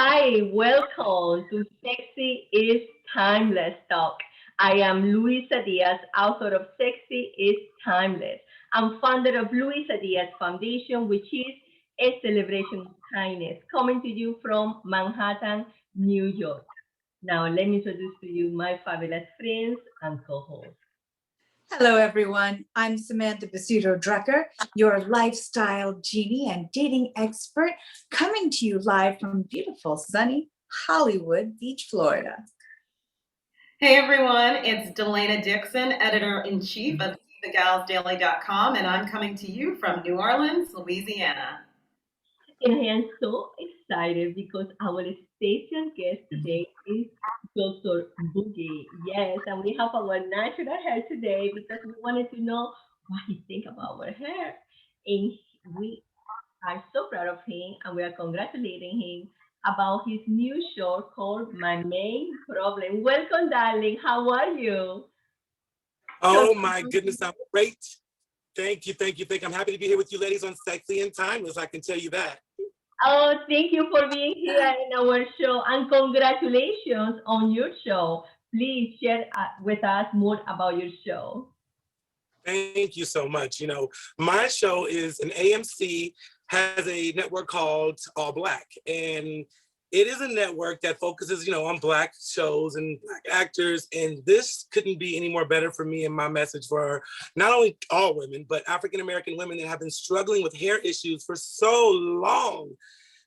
Hi, welcome to Sexy is Timeless Talk. I am Luisa Diaz, author of Sexy is Timeless. I'm founder of Luisa Diaz Foundation, which is a celebration of kindness, coming to you from Manhattan, New York. Now, let me introduce to you my fabulous friends and co-hosts. Hello, everyone. I'm Samantha Basuto Drucker, your lifestyle genie and dating expert, coming to you live from beautiful, sunny Hollywood Beach, Florida. Hey everyone, it's Delana Dixon, editor-in-chief of thegalsdaily.com, and I'm coming to you from New Orleans, Louisiana. And I am so excited because our station guest today is Dr. Boogie. Yes, and we have our natural hair today because we wanted to know what he think about our hair. And we are so proud of him and we are congratulating him about his new show called My Main Problem. Welcome, darling. How are you? Oh my goodness, I'm great. Thank you. I'm happy to be here with you ladies on Sexy and Timeless, I can tell you that. Oh, thank you for being here in our show and congratulations on your show. Please share with us more about your show. Thank you so much. My show is an AMC, has a network called All Black. And it is a network that focuses, on Black shows and Black actors. And this couldn't be any more better for me and my message for not only all women, but African-American women that have been struggling with hair issues for so long.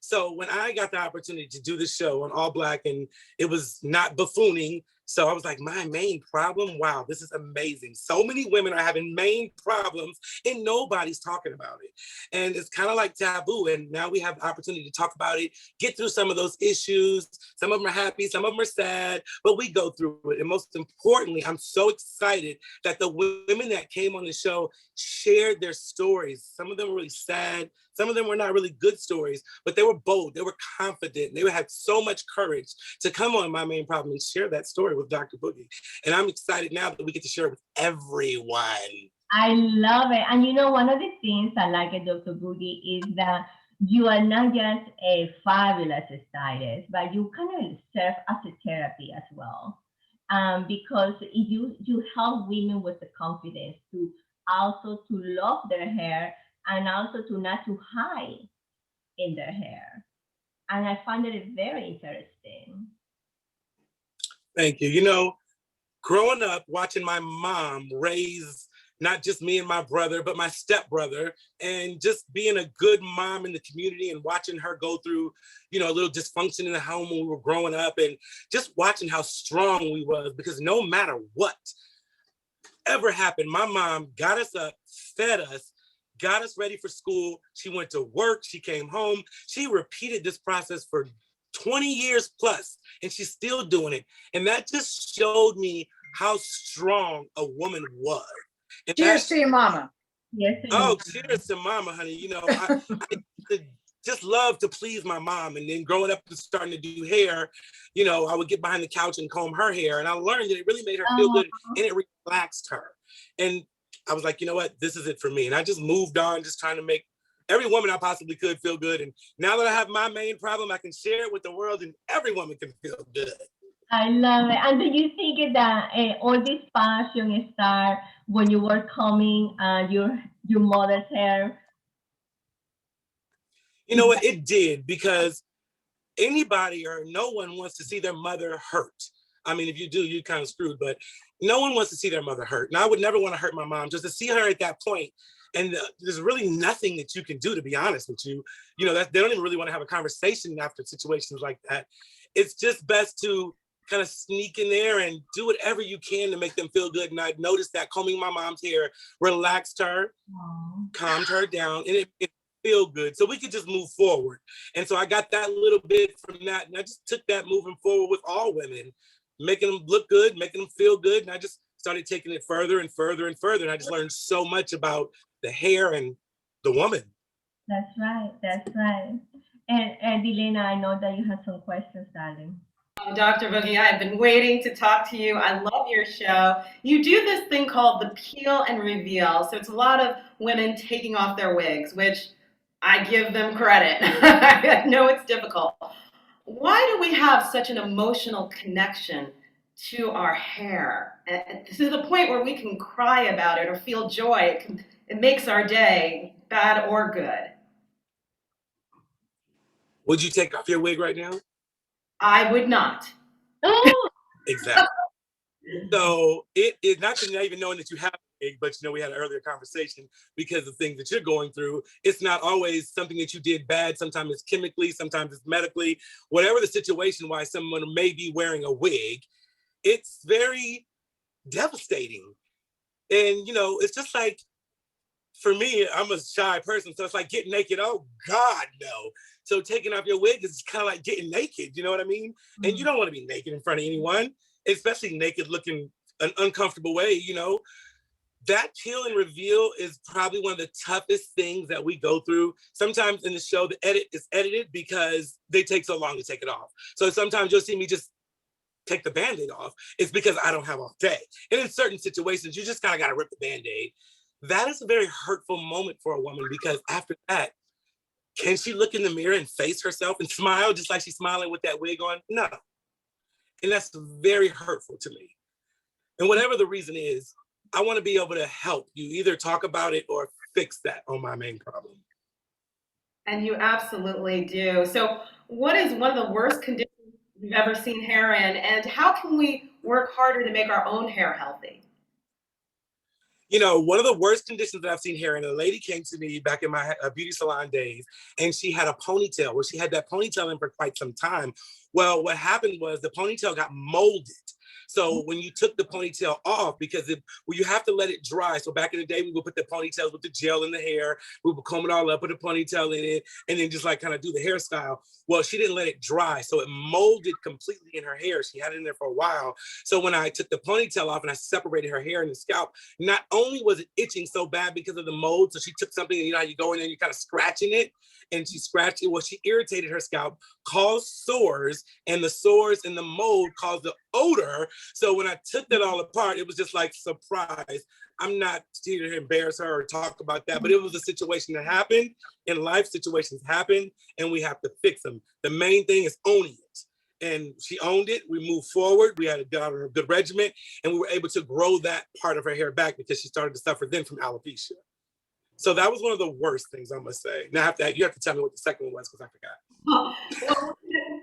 So when I got the opportunity to do the show on All Black, and it was not buffooning, so I was like, my main problem? Wow, this is amazing. So many women are having main problems and nobody's talking about it. And it's kind of like taboo. And now we have the opportunity to talk about it, get through some of those issues. Some of them are happy, some of them are sad, but we go through it. And most importantly, I'm so excited that the women that came on the show shared their stories. Some of them were really sad. Some of them were not really good stories, but they were bold, they were confident, they had so much courage to come on My Main Problem and share that story with Dr. Boogie. And I'm excited now that we get to share it with everyone. I love it. And one of the things I like at Dr. Boogie is that you are not just a fabulous stylist, but you kind of serve as a therapy as well. Because you help women with the confidence to also to love their hair and also to not to hide in their hair. And I find it very interesting. Thank you. Growing up, watching my mom raise not just me and my brother, but my stepbrother, and just being a good mom in the community and watching her go through, a little dysfunction in the home when we were growing up, and just watching how strong we was, because no matter what ever happened, my mom got us up, fed us, got us ready for school. She went to work, she came home. She repeated this process for 20 years plus, and she's still doing it. And that just showed me how strong a woman was. And cheers to your mama. Yes. Oh, cheers to mama, honey. I just love to please my mom. And then growing up and starting to do hair, I would get behind the couch and comb her hair. And I learned that it really made her feel good and it relaxed her. And I was like, you know what, this is it for me. And I just moved on, just trying to make every woman I possibly could feel good. And now that I have my main problem, I can share it with the world and every woman can feel good. I love it. And do you think that all this passion start when you were combing your mother's hair? You know what, it did, because anybody or no one wants to see their mother hurt. I mean, if you do, you're kind of screwed, but no one wants to see their mother hurt. And I would never want to hurt my mom, just to see her at that point. And there's really nothing that you can do, to be honest with you. That they don't even really want to have a conversation after situations like that. It's just best to kind of sneak in there and do whatever you can to make them feel good. And I noticed that combing my mom's hair relaxed her, calmed her down, and it feel good. So we could just move forward. And so I got that little bit from that. And I just took that moving forward with all women, making them look good, making them feel good. And I just started taking it further and further and further. And I just learned so much about the hair and the woman. That's right. And Delena, I know that you have some questions, darling. Dr. Boogie, I've been waiting to talk to you. I love your show. You do this thing called the peel and reveal. So it's a lot of women taking off their wigs, which I give them credit. I know it's difficult. why do we have such an emotional connection to our hair? And this is the point where we can cry about it or feel joy. It makes our day, bad or good. Would you take off your wig right now? I would not. Oh, Exactly. So it not even knowing that you have a wig, but we had an earlier conversation because of things that you're going through. It's not always something that you did bad. Sometimes it's chemically, sometimes it's medically, whatever the situation why someone may be wearing a wig, it's very devastating. And it's just like, for me, I'm a shy person, so it's like getting naked. Oh God, no. So taking off your wig is kind of like getting naked. You know what I mean? Mm-hmm. And you don't want to be naked in front of anyone, especially naked looking an uncomfortable way. That peel and reveal is probably one of the toughest things that we go through. Sometimes in the show, the edit is edited because they take so long to take it off. So sometimes you'll see me just take the Band-Aid off. It's because I don't have all day. And in certain situations, you just kind of got to rip the Band-Aid. That is a very hurtful moment for a woman, because after that, can she look in the mirror and face herself and smile just like she's smiling with that wig on? No. And that's very hurtful to me. And whatever the reason is, I want to be able to help you either talk about it or fix that on my main problem. And you absolutely do. So what is one of the worst conditions you've ever seen hair in, and how can we work harder to make our own hair healthy? One of the worst conditions that I've seen hair in, a lady came to me back in my beauty salon days, and she had a ponytail. Well, she had that ponytail in for quite some time. Well, what happened was the ponytail got molded. So when you took the ponytail off, because you have to let it dry. So back in the day, we would put the ponytails with the gel in the hair. We would comb it all up, put a ponytail in it, and then just like kind of do the hairstyle. Well, she didn't let it dry. So it molded completely in her hair. She had it in there for a while. So when I took the ponytail off and I separated her hair and the scalp, not only was it itching so bad because of the mold, so she took something and how you go in there and you're kind of scratching it, and she scratched it. Well, she irritated her scalp, caused sores, and the sores and the mold caused the odor. So when I took that all apart, it was just like, surprise. I'm not here to embarrass her or talk about that, but it was a situation that happened, and life situations happen, and we have to fix them. The main thing is owning it. And she owned it. We moved forward. We had a good regimen, and we were able to grow that part of her hair back because she started to suffer then from alopecia. So that was one of the worst things, I must say. Now you have to tell me what the second one was, because I forgot. Well,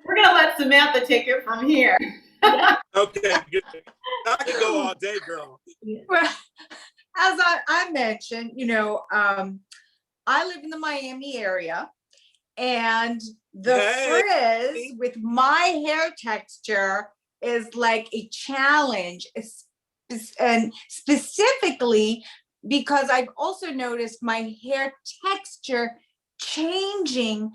we're gonna let Samantha take it from here. Okay, good. I can go all day, girl. Well, as I mentioned, I live in the Miami area, and the frizz with my hair texture is like a challenge, and specifically because I've also noticed my hair texture changing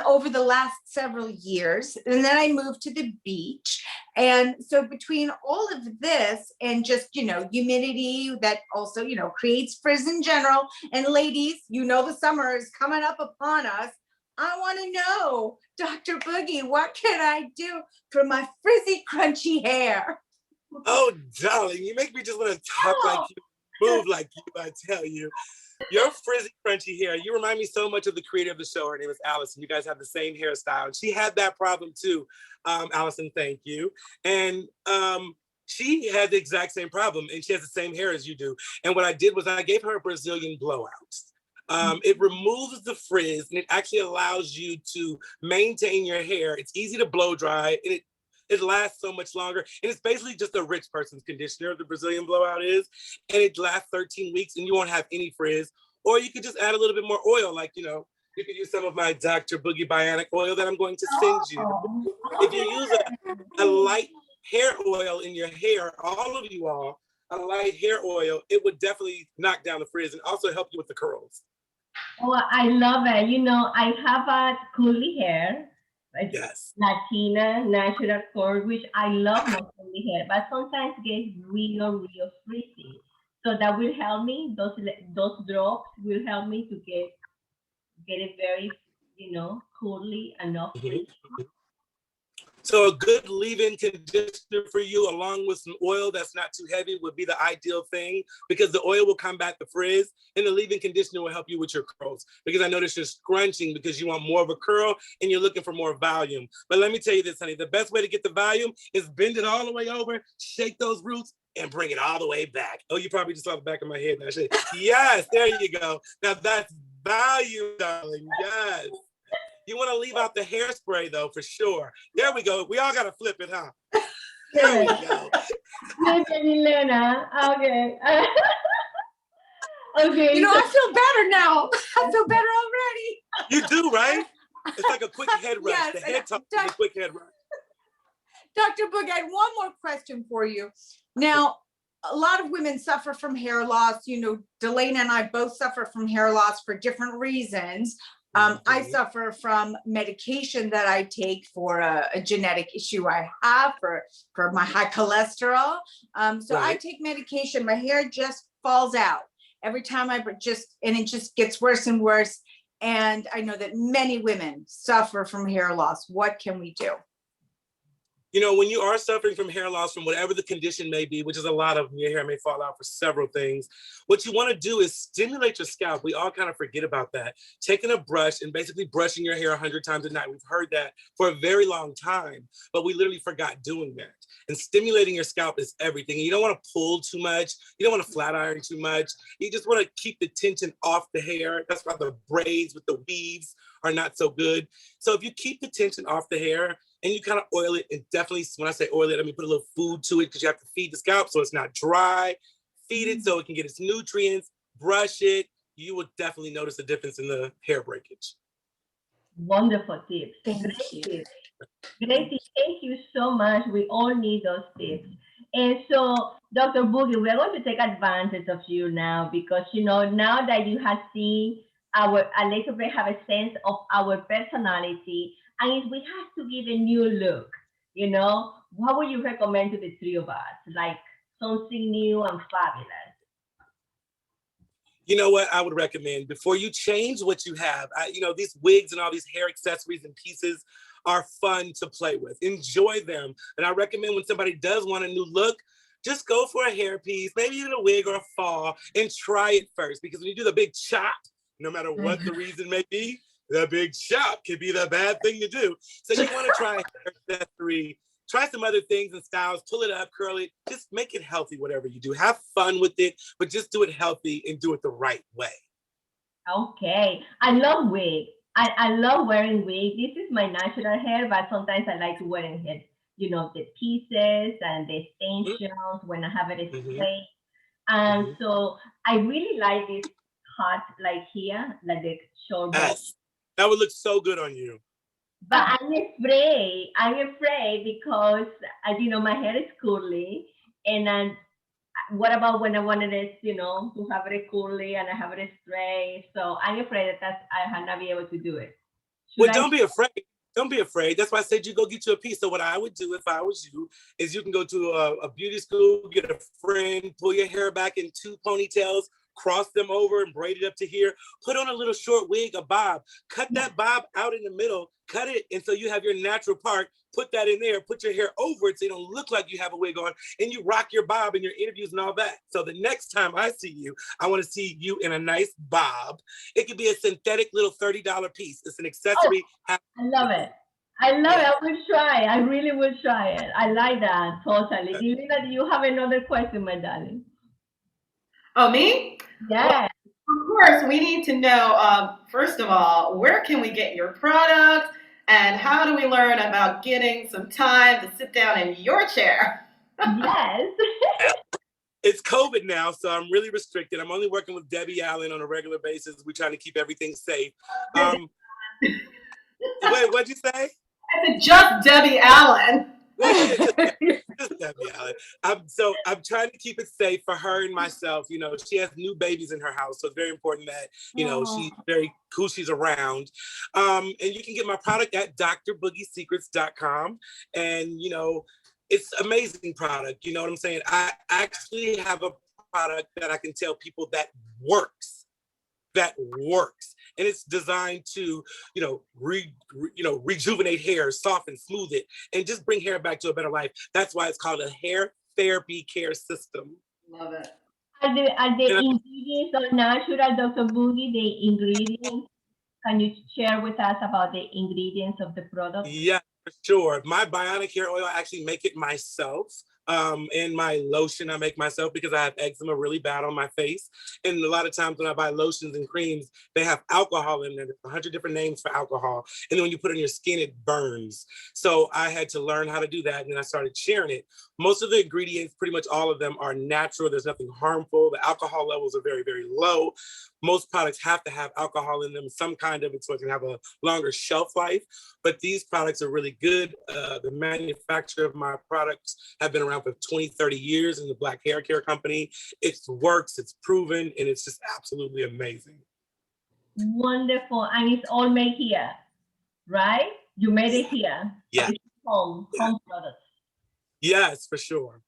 over the last several years. And then I moved to the beach. And so between all of this and just, humidity that also, creates frizz in general. And ladies, the summer is coming up upon us. I want to know, Dr. Boogie, what can I do for my frizzy, crunchy hair? Oh, darling, you make me just want to talk like you, move like you, I tell you. Your frizzy, crunchy hair, you remind me so much of the creator of the show. Her name is Allison. You guys have the same hairstyle. And she had that problem too. Allison, thank you. And she had the exact same problem, and she has the same hair as you do. And what I did was I gave her a Brazilian blowout. It removes the frizz, and it actually allows you to maintain your hair. It's easy to blow dry, and it lasts so much longer. And it's basically just a rich person's conditioner, the Brazilian blowout is. And it lasts 13 weeks and you won't have any frizz. Or you could just add a little bit more oil. Like, you could use some of my Dr. Boogie Bionic oil that I'm going to send you. If you use a light hair oil in your hair, all of you all, a light hair oil, it would definitely knock down the frizz and also help you with the curls. Oh, I love it. I have a curly hair. Yes. Latina, natural curl, which I love my curly hair, but sometimes gets real frizzy. So that will help me. Those drops will help me to get it very, curly and not frizzy. So a good leave-in conditioner for you, along with some oil that's not too heavy, would be the ideal thing, because the oil will combat the frizz, and the leave-in conditioner will help you with your curls. Because I notice you're scrunching because you want more of a curl and you're looking for more volume. But let me tell you this, honey, the best way to get the volume is bend it all the way over, shake those roots, and bring it all the way back. Oh, you probably just saw the back of my head now. Yes, there you go. Now that's volume, darling. Yes. You want to leave out the hairspray, though, for sure. There we go. We all got to flip it, huh? There we go. Elena. Okay. Okay. You know, I feel better now. I feel better already. You do, right? It's like a quick head rush. Yes, The head talk is a quick head rush. Dr. Boogie, I had one more question for you. Now, a lot of women suffer from hair loss. You know, Delana and I both suffer from hair loss for different reasons. I suffer from medication that I take for a genetic issue I have for my high cholesterol. So I take medication. My hair just falls out every time and it just gets worse and worse. And I know that many women suffer from hair loss. What can we do? You know, when you are suffering from hair loss, from whatever the condition may be, which is a lot of, your hair may fall out for several things, what you want to do is stimulate your scalp. We all kind of forget about that. Taking a brush and basically brushing your hair 100 times a night. We've heard that for a very long time, but we literally forgot doing that. And stimulating your scalp is everything. And you don't want to pull too much. You don't want to flat iron too much. You just want to keep the tension off the hair. That's why the braids with the weaves are not so good. So if you keep the tension off the hair, and you kind of oil it, and definitely, when I say oil it, I mean put a little food to it, because you have to feed the scalp so it's not dry. Feed it so it can get its nutrients, brush it. You will definitely notice a difference in the hair breakage. Wonderful tips. Thank Great you. tips. Great tips. Thank you so much. We all need those tips. And so, Dr. Boogie, we're going to take advantage of you now, because, you know, now that you have seen a little bit, have a sense of our personality, and if we have to give a new look, you know, what would you recommend to the three of us? Like something new and fabulous. You know what I would recommend before you change what you have? You know, these wigs and all these hair accessories and pieces are fun to play with. Enjoy them. And I recommend when somebody does want a new look, just go for a hair piece, maybe even a wig or a fall, and try it first. Because when you do the big chop, no matter what the reason may be, the big chop can be the bad thing to do. So you want to try a hair accessory, try some other things and styles, pull it up, curl it, just make it healthy, whatever you do. Have fun with it, but just do it healthy and do it the right way. Okay. I love wig. I love wearing wig. This is my natural hair, but sometimes I like to wear it, you know, the pieces and the extensions when I have it straight. And so I really like this cut, like here, like the short bow. Yes. That would look so good on you. But I'm afraid because, you know, my hair is curly. And what about when I wanted it, you know, to have it curly and I have it straight? So I'm afraid that I will not be able to do it. Well, don't be afraid. Don't be afraid. That's why I said you go get you a piece. So what I would do if I was you is you can go to a beauty school, get a friend, pull your hair back in 2 ponytails, cross them over and braid it up to here, put on a little short wig, a bob, cut that bob out in the middle, cut it, and so you have your natural part, put that in there, put your hair over it so you don't look like you have a wig on, and you rock your bob in your interviews and all that. So the next time I see you, I want to see you in a nice bob. It could be a synthetic little $30 piece. It's an accessory. Oh, I love it. I love it. I will try. I really will try it. I like that. Totally. Lina, do you have another question, my darling? Oh, me? Yeah. Well, of course, we need to know, first of all, where can we get your products, and how do we learn about getting some time to sit down in your chair? Yes. It's COVID now, so I'm really restricted. I'm only working with Debbie Allen on a regular basis. We're trying to keep everything safe. Wait, what'd you say? I said just Debbie Allen. Just Debbie Allen. I'm trying to keep it safe for her and myself. You know, she has new babies in her house, so it's very important that, you know, she's very cool, she's around. And you can get my product at drboogiesecrets.com. And, you know, it's amazing product. You know what I'm saying? I actually have a product that I can tell people that works. and it's designed to, rejuvenate hair, soften, smooth it, and just bring hair back to a better life. That's why it's called a hair therapy care system. Love it. Are the ingredients all natural, Dr. Boogie? The ingredients? Can you share with us about the ingredients of the product? Yeah, for sure. My bionic hair oil, I actually make it myself. And my lotion I make myself because I have eczema really bad on my face. And a lot of times when I buy lotions and creams, they have alcohol in there. There's 100 different names for alcohol. And then when you put it on your skin, it burns. So I had to learn how to do that. And then I started sharing it. Most of the ingredients, pretty much all of them, are natural. There's nothing harmful. The alcohol levels are very, very low. Most products have to have alcohol in them, some kind of it, so it can have a longer shelf life. But these products are really good. The manufacturer of my products have been around for 20, 30 years in the Black Hair Care Company. It works, it's proven, and it's just absolutely amazing. Wonderful. And it's all made here, right? You made it here. Yeah. It's home products. Yes, for sure.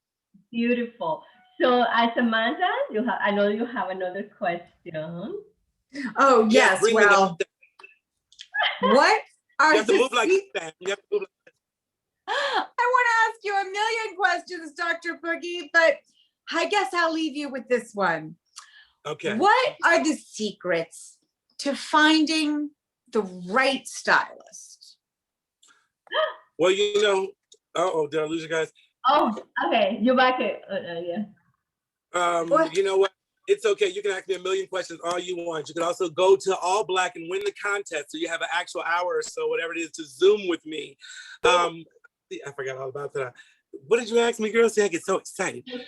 Beautiful. So, Samantha, I know you have another question. Oh, yes. Well, what are you have to move like that. You have to move like that. I want to ask you a million questions, Dr. Boogie, but I guess I'll leave you with this one. Okay. What are the secrets to finding the right stylist? Well, did I lose you guys? Oh, okay. You're back. Yeah. You know what? It's okay. You can ask me a million questions all you want. You can also go to All Black and win the contest. So you have an actual hour or so, whatever it is, to Zoom with me. I forgot all about that. What did you ask me, girl? See, I get so excited. To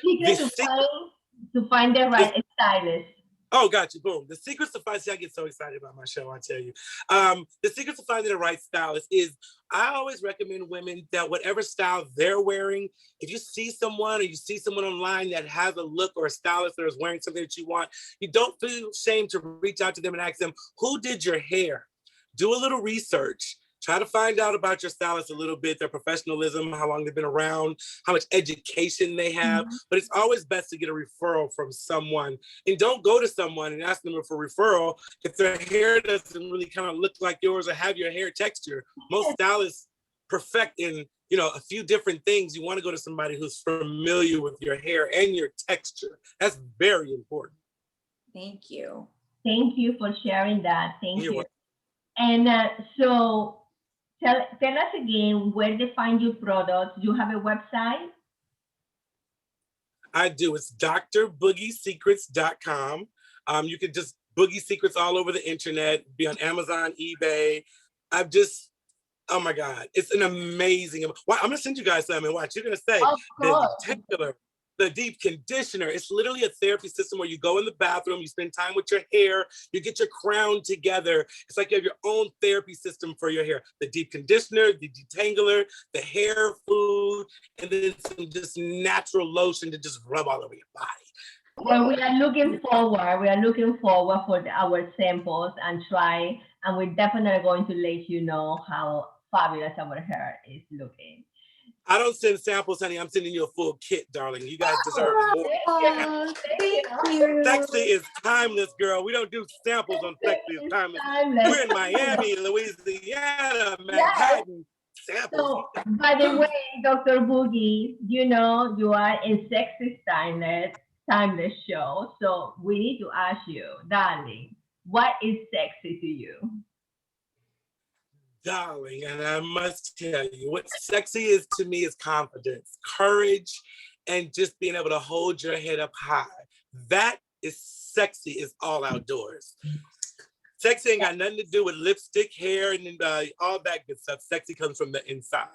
find the right stylist. Oh, got you. Boom. The secrets to find, see, I get so excited about my show, I tell you. The secrets to finding the right stylist is I always recommend women that whatever style they're wearing, if you see someone or you see someone online that has a look or a stylist that is wearing something that you want, you don't feel shame to reach out to them and ask them, who did your hair? Do a little research. Try to find out about your stylist a little bit, their professionalism, how long they've been around, how much education they have. Mm-hmm. But it's always best to get a referral from someone. And don't go to someone and ask them for a referral if their hair doesn't really kind of look like yours or have your hair texture. Most stylists perfect in, a few different things. You want to go to somebody who's familiar with your hair and your texture. That's very important. Thank you. Thank you for sharing that. Thank you. And so tell us again where they find your products. You have a website? I do. It's drboogiesecrets.com. You can just Boogie Secrets all over the internet, be on Amazon, eBay. Oh my God, it's an amazing. I'm going to send you guys something. Watch, you're going to say, the deep conditioner. It's literally a therapy system where you go in the bathroom, you spend time with your hair, you get your crown together. It's like you have your own therapy system for your hair. The deep conditioner, the detangler, the hair food, and then some just natural lotion to just rub all over your body. Well, we are looking forward for our samples and try, and we're definitely going to let you know how fabulous our hair is looking. I don't send samples, honey. I'm sending you a full kit, darling. You guys deserve more. Thank you. Sexy is timeless, girl. We don't do samples on Sexy is timeless. We're in Miami, Louisiana, Manhattan. Samples. So, by the way, Dr. Boogie, you are in Sexy Timeless show. So we need to ask you, darling, what is sexy to you? Darling, and I must tell you, what sexy is to me is confidence, courage, and just being able to hold your head up high. That is sexy, is all outdoors. Sexy ain't got nothing to do with lipstick, hair, and all that good stuff. Sexy comes from the inside.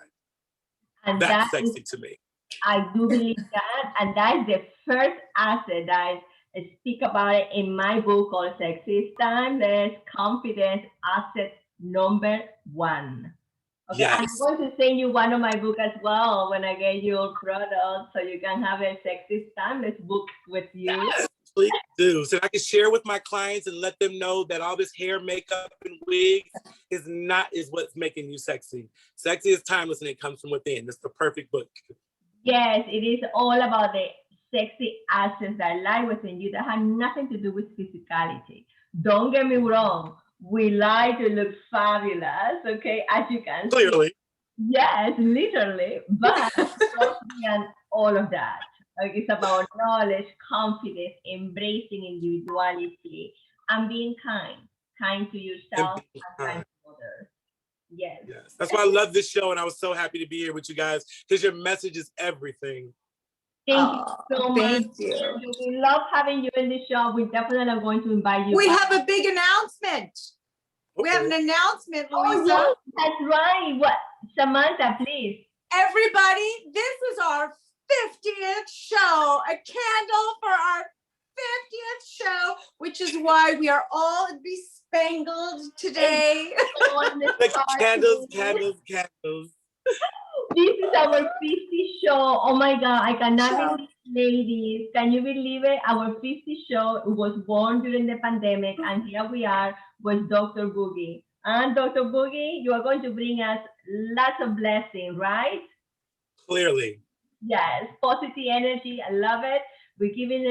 And that's sexy to me. I do believe that, and that's the first asset that I speak about it in my book called Sexy is Timeless, Confidence Asset number 1. Okay, yes. I'm going to send you one of my books as well when I get your product, so you can have a Sexy Timeless book with you. Yes, please do. So I can share with my clients and let them know that all this hair, makeup, and wigs is what's making you sexy. Sexy is timeless, and it comes from within. It's the perfect book. Yes, it is all about the sexy assets that lie within you that have nothing to do with physicality. Don't get me wrong. We like to look fabulous, okay, as you can see. Clearly. Yes, literally. But it goes beyond all of that. Like, it's about knowledge, confidence, embracing individuality, and being kind to And yourself being and kind kind. to others. Yes. Yes. That's why I love this show, and I was so happy to be here with you guys because your message is everything. Thank you so much. Thank you. We love having you in the show. We definitely are going to invite you We back. have a big announcement. We have an announcement, Oh, Louisa. yes, that's right. What, Samantha, please. Everybody, this is our 50th show, a candle for our 50th show, which is why we are all bespangled today. Like candles, candles, candles. This is our 50th show. Oh my God, I cannot believe, ladies. Can you believe it? Our 50th show was born during the pandemic, and here we are with Dr. Boogie. And Dr. Boogie, you are going to bring us lots of blessing, right? Clearly. Yes, positive energy. I love it. We're giving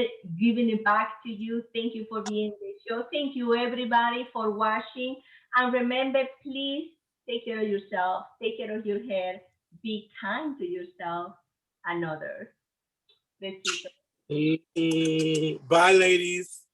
it back to you. Thank you for being in the show. Thank you, everybody, for watching. And remember, please take care of yourself. Take care of your hair. Be kind to yourself and others. Besitos. Bye, ladies.